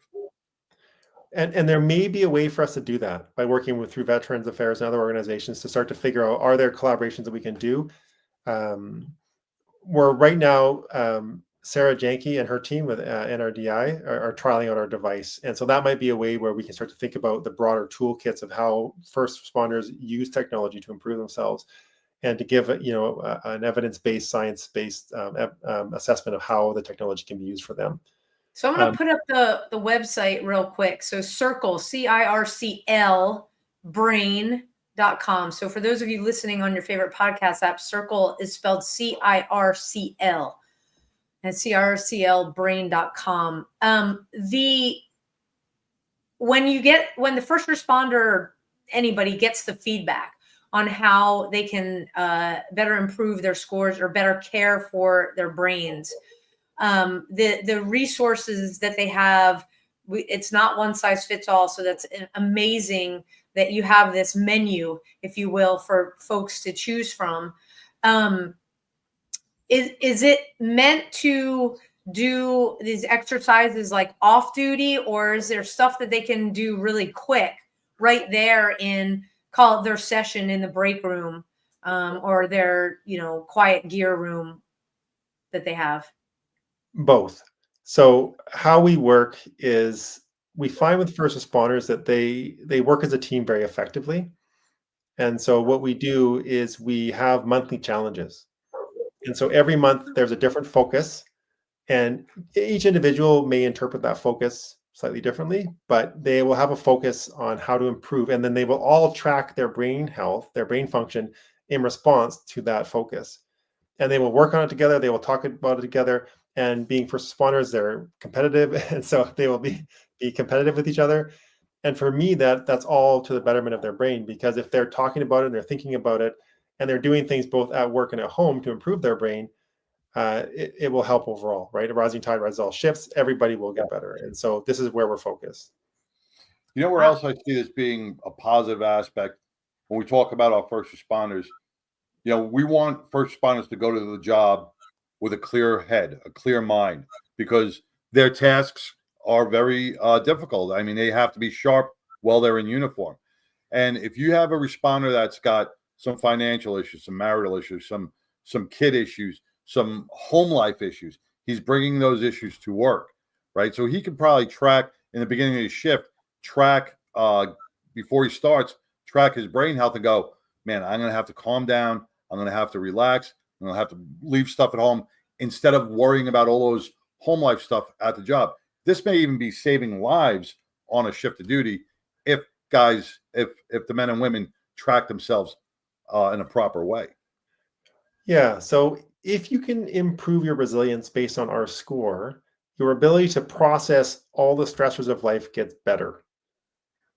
S4: And there may be a way for us to do that by working through Veterans Affairs and other organizations to start to figure out, are there collaborations that we can do? Where right now, Sarah Janke and her team with NRDI are trialing out our device. And so that might be a way where we can start to think about the broader toolkits of how first responders use technology to improve themselves, and to give an evidence-based, science-based assessment of how the technology can be used for them.
S3: So I'm going to put up the website real quick. So Circl, CIRCL, brain.com. So for those of you listening on your favorite podcast app, Circl is spelled CIRCL, and CIRCL, when the first responder, anybody gets the feedback on how they can better improve their scores or better care for their brains, the resources that they have, it's not one size fits all. So that's amazing that you have this menu, if you will, for folks to choose from. Is it meant to do these exercises like off duty, or is there stuff that they can do really quick right there in, call it their session in the break room, or their quiet gear room that they have?
S4: Both. So how we work is, we find with first responders that they work as a team very effectively. And so what we do is we have monthly challenges. And so every month there's a different focus, and each individual may interpret that focus slightly differently, but they will have a focus on how to improve. And then they will all track their brain health, their brain function in response to that focus. And they will work on it together. They will talk about it together. And being first responders, they're competitive. And so they will be competitive with each other. And for me, that's all to the betterment of their brain, because if they're talking about it and they're thinking about it and they're doing things both at work and at home to improve their brain, it will help overall, right? A rising tide rises all ships. Everybody will get better. And so this is where we're focused.
S2: Where else I see this being a positive aspect when we talk about our first responders? We want first responders to go to the job with a clear head, a clear mind, because their tasks are very difficult. I mean, they have to be sharp while they're in uniform. And if you have a responder that's got some financial issues, some marital issues, some kid issues, some home life issues, he's bringing those issues to work, right? So he could probably track in the beginning of his shift, before he starts, track his brain health and go, man, I'm going to have to calm down. I'm going to have to relax. I'm going to have to leave stuff at home instead of worrying about all those home life stuff at the job. This may even be saving lives on a shift of duty if the men and women track themselves in a proper way.
S4: Yeah. So if you can improve your resilience based on our score, your ability to process all the stressors of life gets better.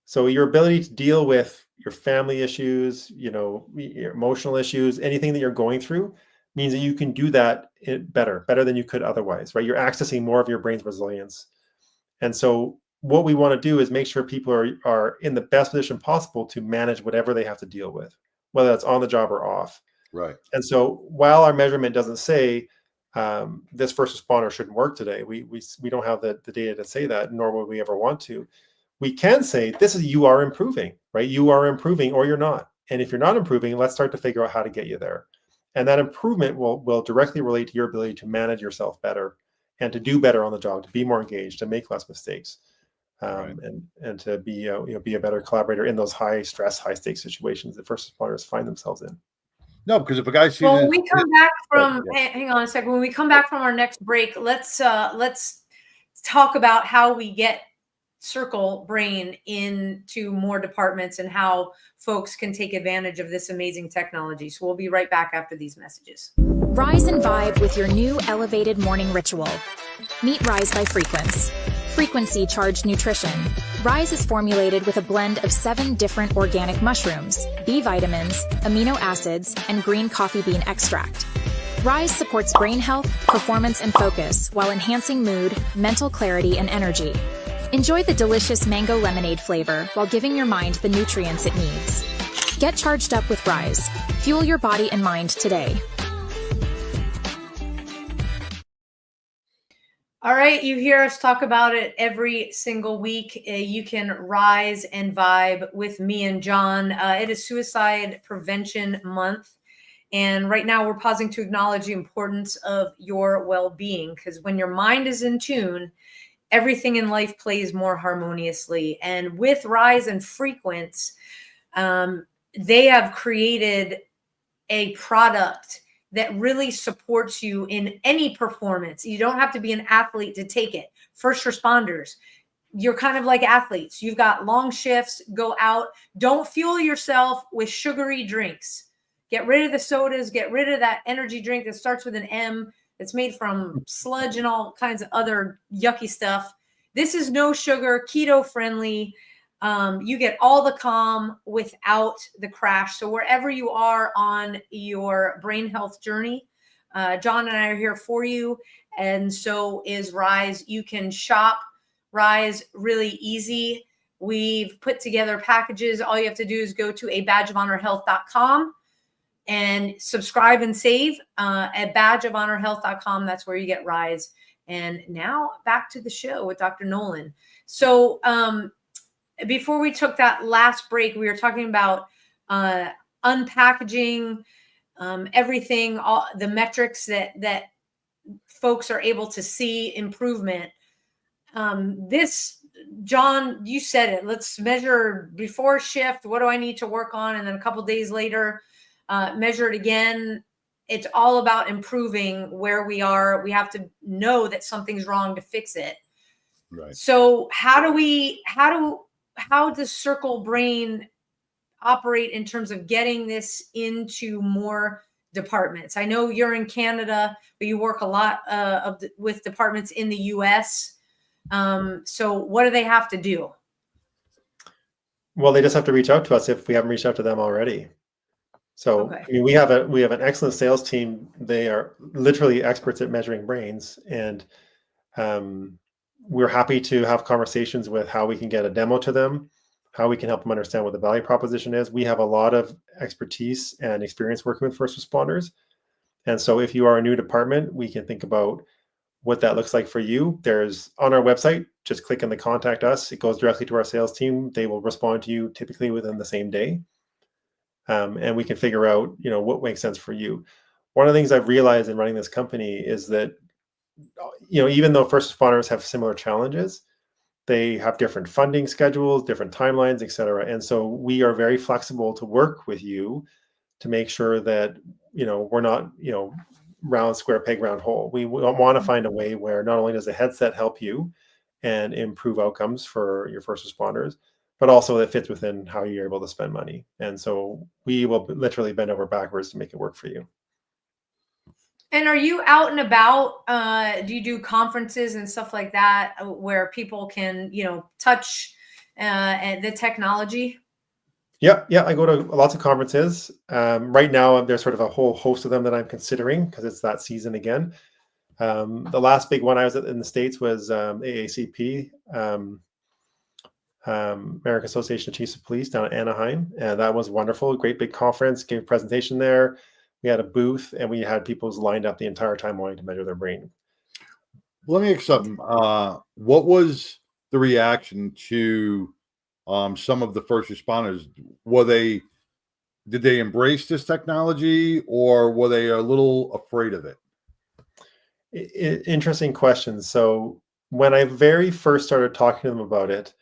S4: So your ability to deal with your family issues, your emotional issues, anything that you're going through means that you can do that better than you could otherwise, right? You're accessing more of your brain's resilience. And so what we want to do is make sure people are in the best position possible to manage whatever they have to deal with, whether that's on the job or off.
S2: Right.
S4: And so while our measurement doesn't say this first responder shouldn't work today, we don't have the data to say that, nor will we ever want to. We can say you are improving, right? You are improving or you're not. And if you're not improving, let's start to figure out how to get you there. And that improvement will directly relate to your ability to manage yourself better and to do better on the job, to be more engaged, to make less mistakes,
S2: Right.
S4: and to be a better collaborator in those high stress, high stakes situations that first responders find themselves in.
S2: No, because if a guy sees
S3: Well,
S2: it,
S3: when we come back from,
S2: yeah.
S3: hang on a second. When we come back from our next break, let's talk about how we get Circl Brain into more departments and how folks can take advantage of this amazing technology. So we'll be right back after these messages.
S6: Rise and vibe with your new elevated morning ritual. Meet Rise by Frequence. Frequency-charged nutrition. Rise is formulated with a blend of 7 different organic mushrooms, B vitamins, amino acids, and green coffee bean extract. Rise supports brain health, performance, and focus while enhancing mood, mental clarity, and energy. Enjoy the delicious mango lemonade flavor while giving your mind the nutrients it needs. Get charged up with Rise. Fuel your body and mind today.
S3: All right, you hear us talk about it every single week. You can rise and vibe with me and John. It is Suicide Prevention Month. And right now we're pausing to acknowledge the importance of your well-being, because when your mind is in tune, everything in life plays more harmoniously. And with Rise and Frequence, they have created a product that really supports you in any performance. You don't have to be an athlete to take it. First responders, you're kind of like athletes. You've got long shifts, go out. Don't fuel yourself with sugary drinks. Get rid of the sodas, get rid of that energy drink that starts with an M, that's made from sludge and all kinds of other yucky stuff. This is no sugar, keto friendly. You get all the calm without the crash. So wherever you are on your brain health journey, John and I are here for you. And so is Rise. You can shop Rise really easy. We've put together packages. All you have to do is go to abadgeofhonorhealth.com and subscribe and save at badgeofhonorhealth.com. That's where you get Rise. And now back to the show with Dr. Nolan. So, before we took that last break, we were talking about unpackaging everything, all the metrics that folks are able to see improvement. John, you said it. Let's measure before shift. What do I need to work on? And then a couple days later, measure it again. It's all about improving where we are. We have to know that something's wrong to fix it.
S2: Right.
S3: So how does Circl Brain operate in terms of getting this into more departments? I know you're in Canada, but you work a lot with departments in the US. So what do they have to do?
S4: Well, they just have to reach out to us if we haven't reached out to them already. So,
S3: Okay.
S4: I mean, we have an excellent sales team. They are literally experts at measuring brains, and we're happy to have conversations with how we can get a demo to them, how we can help them understand what the value proposition is. We have a lot of expertise and experience working with first responders. And so if you are a new department, we can think about what that looks like for you. There's on our website, just click on the contact us. It goes directly to our sales team. They will respond to you typically within the same day. And we can figure out, what makes sense for you. One of the things I've realized in running this company is that, even though first responders have similar challenges, they have different funding schedules, different timelines, et cetera. And so we are very flexible to work with you to make sure that, we're not, round square peg round hole. We want to find a way where not only does the headset help you and improve outcomes for your first responders, but also that fits within how you're able to spend money. And so we will literally bend over backwards to make it work for you.
S3: And are you out and about? Do you do conferences and stuff like that where people can, touch the technology?
S4: Yeah, I go to lots of conferences. Right now, there's sort of a whole host of them that I'm considering because it's that season again. The last big one I was at in the States was AACP, American Association of Chiefs of Police down at Anaheim. And that was wonderful. Great big conference, gave a presentation there. We had a booth and we had people lined up the entire time wanting to measure their brain.
S2: Let me ask something. What was the reaction to some of the first responders? Did they embrace this technology, or were they a little afraid of it?
S4: Interesting question. So when I very first started talking to them about it,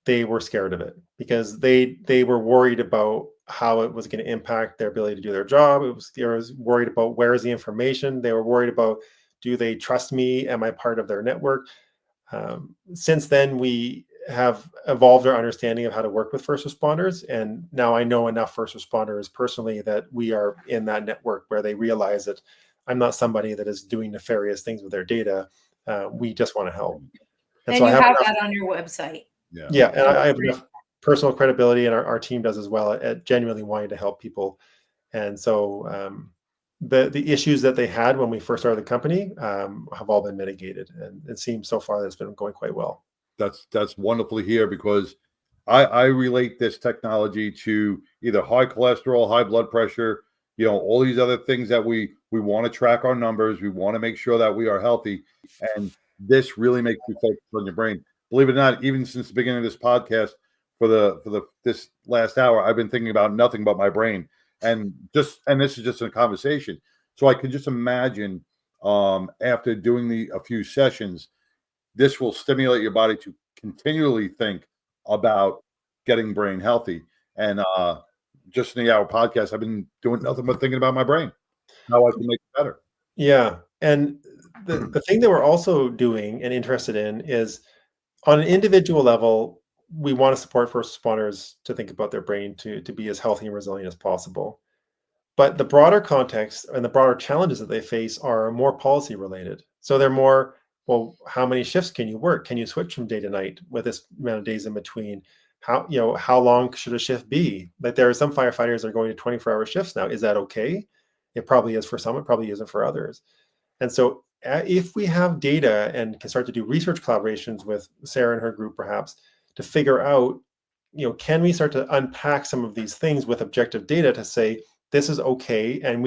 S4: they were scared of it because they were worried about how it was going to impact their ability to do their job. They were worried about where is the information. They were worried about, do they trust me? Am I part of their network? Since then, we have evolved our understanding of how to work with first responders. And now I know enough first responders personally that we are in that network where they realize that I'm not somebody that is doing nefarious things with their data. We just want to help.
S3: And so you have that on your website.
S4: Yeah, and I have enough personal credibility, and our team does as well, at genuinely wanting to help people. And so the issues that they had when we first started the company have all been mitigated, and it seems so far that it's been going quite well.
S2: That's wonderful to hear, because I relate this technology to either high cholesterol, high blood pressure, all these other things that we want to track our numbers. We want to make sure that we are healthy. And this really makes you focus on your brain. Believe it or not, even since the beginning of this podcast, for this last hour, I've been thinking about nothing but my brain. And this is just a conversation. So I can just imagine after doing a few sessions, this will stimulate your body to continually think about getting brain healthy. And just in the hour podcast, I've been doing nothing but thinking about my brain, how I can make it better.
S4: Yeah. And the thing that we're also doing and interested in is, on an individual level, we want to support first responders to think about their brain to be as healthy and resilient as possible. But the broader context and the broader challenges that they face are more policy related. So they're more, well, how many shifts can you work? Can you switch from day to night with this amount of days in between? How long should a shift be? Like, there are some firefighters that are going to 24-hour shifts now. Is that okay? It probably is for some, it probably isn't for others. And so if we have data and can start to do research collaborations with Sarah and her group, perhaps, to figure out, can we start to unpack some of these things with objective data to say, this is okay, and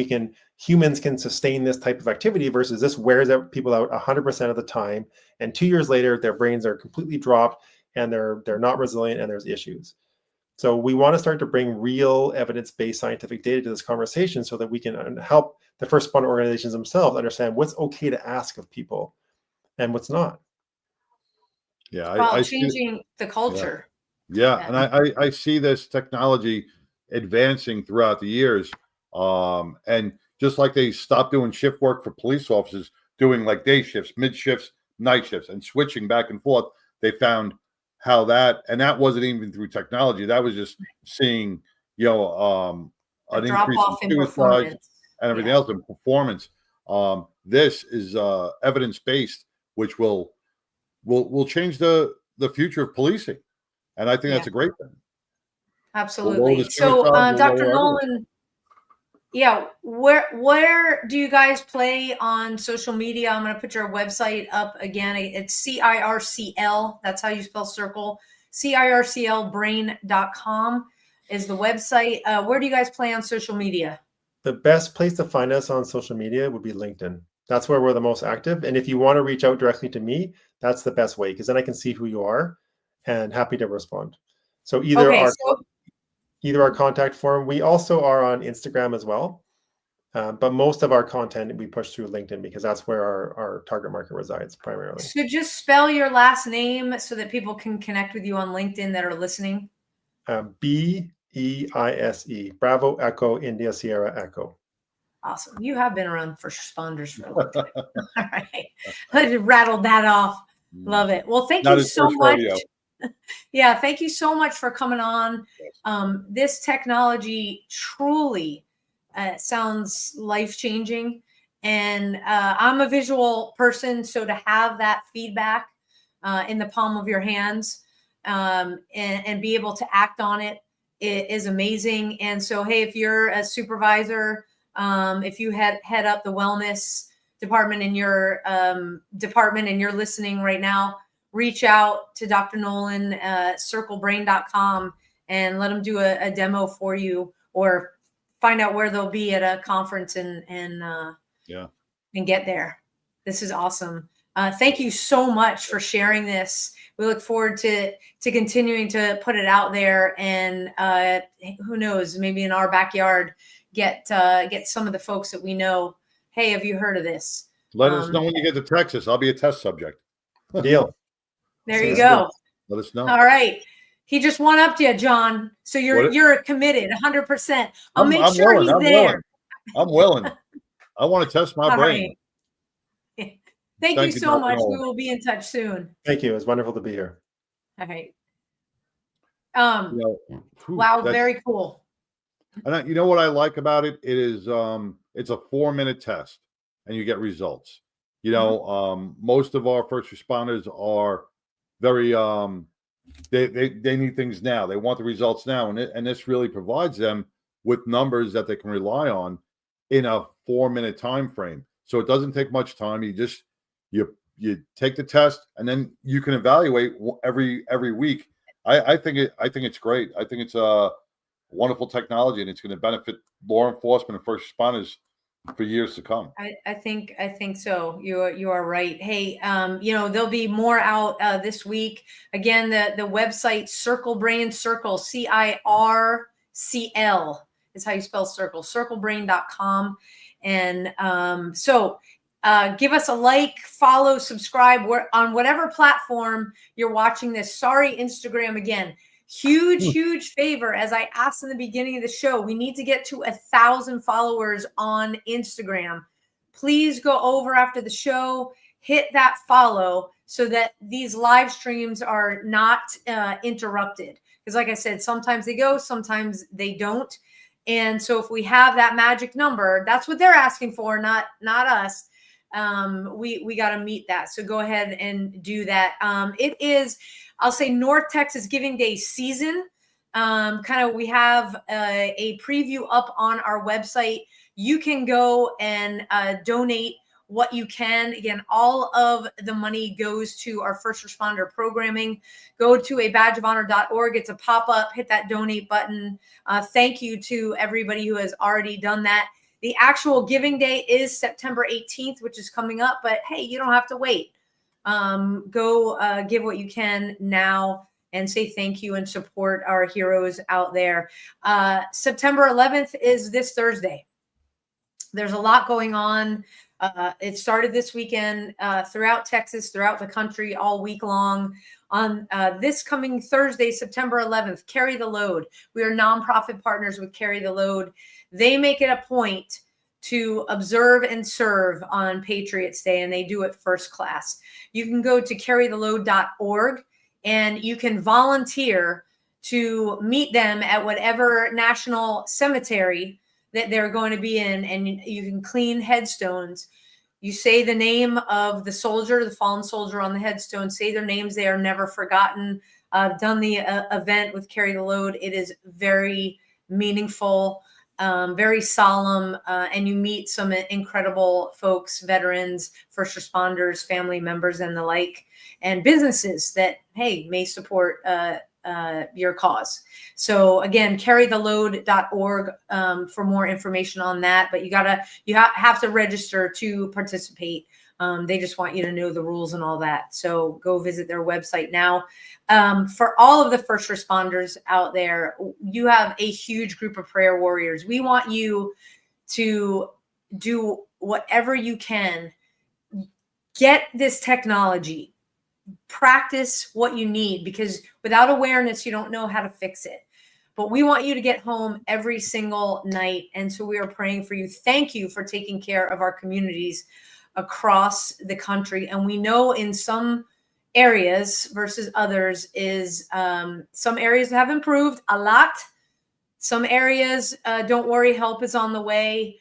S4: humans can sustain this type of activity versus this wears people out 100% of the time. And 2 years later, their brains are completely dropped and they're not resilient and there's issues. So we want to start to bring real evidence-based scientific data to this conversation so that we can help the first responder organizations themselves understand what's okay to ask of people and what's not.
S2: Yeah.
S3: While changing the culture.
S2: Yeah. And I see this technology advancing throughout the years. And just like they stopped doing shift work for police officers, doing like day shifts, mid shifts, night shifts, and switching back and forth, they found how that wasn't even through technology. That was just seeing, an increase in suicide and everything else in performance. This is evidence-based, which will change the future of policing. And I think that's a great thing.
S3: Absolutely. So, Dr. Nolan, where do you guys play on social media? I'm going to put your website up again. It's CIRCL. That's how you spell Circl. CIRCLbrain.com is the website. Where do you guys play on social media?
S4: The best place to find us on social media would be LinkedIn. That's where we're the most active. And if you want to reach out directly to me, that's the best way, because then I can see who you are and happy to respond. So either our contact form. We also are on Instagram as well. But most of our content we push through LinkedIn because that's where our target market resides primarily.
S3: So just spell your last name so that people can connect with you on LinkedIn that are listening.
S4: Beise, Bravo Echo India Sierra Echo.
S3: Awesome. You have been around first responders for a long time. All right. I just rattled that off. Love it. Well, thank you so much. Yeah, thank you so much for coming on. This technology truly sounds life-changing, And I'm a visual person, so to have that feedback in the palm of your hands and be able to act on it is amazing. And so, hey, if you're a supervisor, if you head up the wellness department in your department and you're listening right now, reach out to Dr. Nolan, circlebrain.com, and let him do a demo for you, or find out where they'll be at a conference and get there. This is awesome. Thank you so much for sharing this. We look forward to continuing to put it out there, and who knows, maybe in our backyard, get some of the folks that we know. Hey, have you heard of this?
S2: Let us know when you get to Texas. I'll be a test subject.
S4: Deal.
S3: There you go.
S2: Let us know.
S3: All right. He just one upped you, John. So you're committed 100%. I'll make sure he's there.
S2: I'm willing. I want to test my brain.
S3: Right. Thank you so much. We will be in touch soon.
S4: Thank you. It was wonderful to be here.
S3: All right. Wow, very cool.
S2: And you know what I like about it? It is it's a 4-minute test and you get results. You know, most of our first responders are very they need things now. They want the results now, and this really provides them with numbers that they can rely on in a 4-minute time frame. So it doesn't take much time. You take the test, and then you can evaluate every week. I think it's great. I think it's a wonderful technology, and it's going to benefit law enforcement and first responders for years to come.
S3: I think so. You are right. Hey, there'll be more out this week. Again, the website Circl Brain, Circl, CIRCL is how you spell Circl, circlebrain.com. And give us a like, follow, subscribe. We're on whatever platform you're watching this. Sorry, Instagram again. Huge favor. As I asked in the beginning of the show, we need to get to 1,000 followers on Instagram. Please go over after the show, hit that follow so that these live streams are not interrupted. Because like I said, sometimes they go, sometimes they don't. And so if we have that magic number, that's what they're asking for, not us. We got to meet that. So go ahead and do that. It is, I'll say, North Texas Giving Day season. We have a preview up on our website. You can go and donate what you can. Again, all of the money goes to our first responder programming. Go to a badgeofhonor.org. It's a pop-up. Hit that donate button. Thank you to everybody who has already done that. The actual giving day is September 18th, which is coming up. But hey, you don't have to wait. Go give what you can now and say thank you and support our heroes out there. September 11th is this Thursday. There's a lot going on. It started this weekend throughout Texas, throughout the country, all week long. On this coming Thursday, September 11th, Carry the Load. We are nonprofit partners with Carry the Load. They make it a point to observe and serve on Patriots Day, and they do it first class. You can go to carrytheload.org, and you can volunteer to meet them at whatever national cemetery that they're going to be in, and you can clean headstones. You say the name of the soldier, the fallen soldier on the headstone, say their names. They are never forgotten. I've done the event with Carry the Load. It is very meaningful, very solemn, and you meet some incredible folks, veterans, first responders, family members, and the like, and businesses that, hey, may support your cause. So again, carrytheload.org for more information on that. But you have to register to participate. They just want you to know the rules and all that. So go visit their website now. For all of the first responders out there, you have a huge group of prayer warriors. We want you to do whatever you can. Get this technology. Practice what you need, because without awareness, you don't know how to fix it. But we want you to get home every single night. And so we are praying for you. Thank you for taking care of our communities across the country. And we know in some areas versus others is some areas have improved a lot. Some areas, don't worry, help is on the way.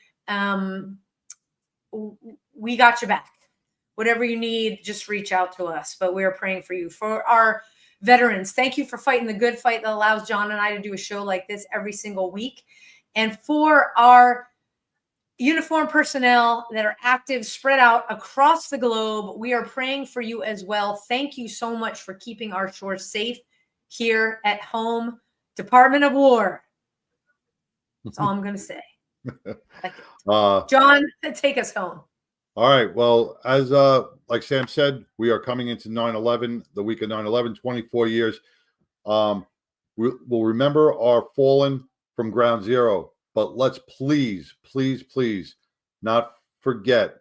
S3: we got you back. Whatever you need, just reach out to us. But we are praying for you. For our veterans, thank you for fighting the good fight that allows John and I to do a show like this every single week. And for our uniformed personnel that are active, spread out across the globe, we are praying for you as well. Thank you so much for keeping our shores safe here at home. Department of War. That's all I'm going to say. John, take us home.
S2: All right. Well, as like Sam said, we are coming into 9/11, the week of 9/11, 24 years. We'll remember our fallen from ground zero, but let's please not forget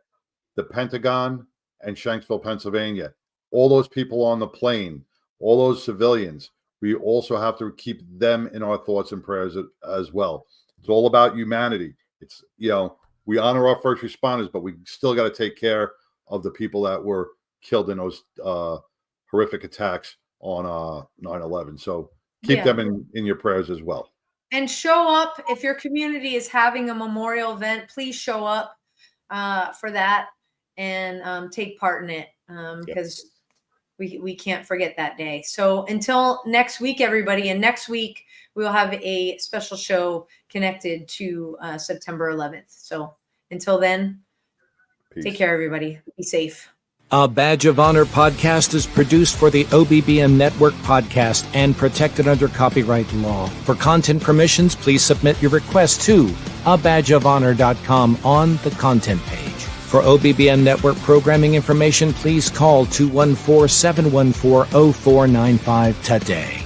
S2: the Pentagon and Shanksville, Pennsylvania. All those people on the plane, all those civilians, we also have to keep them in our thoughts and prayers as well. It's all about humanity. It's, we honor our first responders, but we still got to take care of the people that were killed in those horrific attacks on 9/11. So keep them in your prayers as well.
S3: And show up if your community is having a memorial event. Please show up for that and take part in it because we can't forget that day. So until next week, everybody, and next week we'll have a special show connected to September 11th. So until then,
S2: Peace.
S3: Take care, everybody. Be safe.
S1: A Badge of Honor podcast is produced for the OBBM Network podcast and protected under copyright law. For content permissions, please submit your request to abadgeofhonor.com on the content page. For OBBM Network programming information, please call 214-714-0495 today.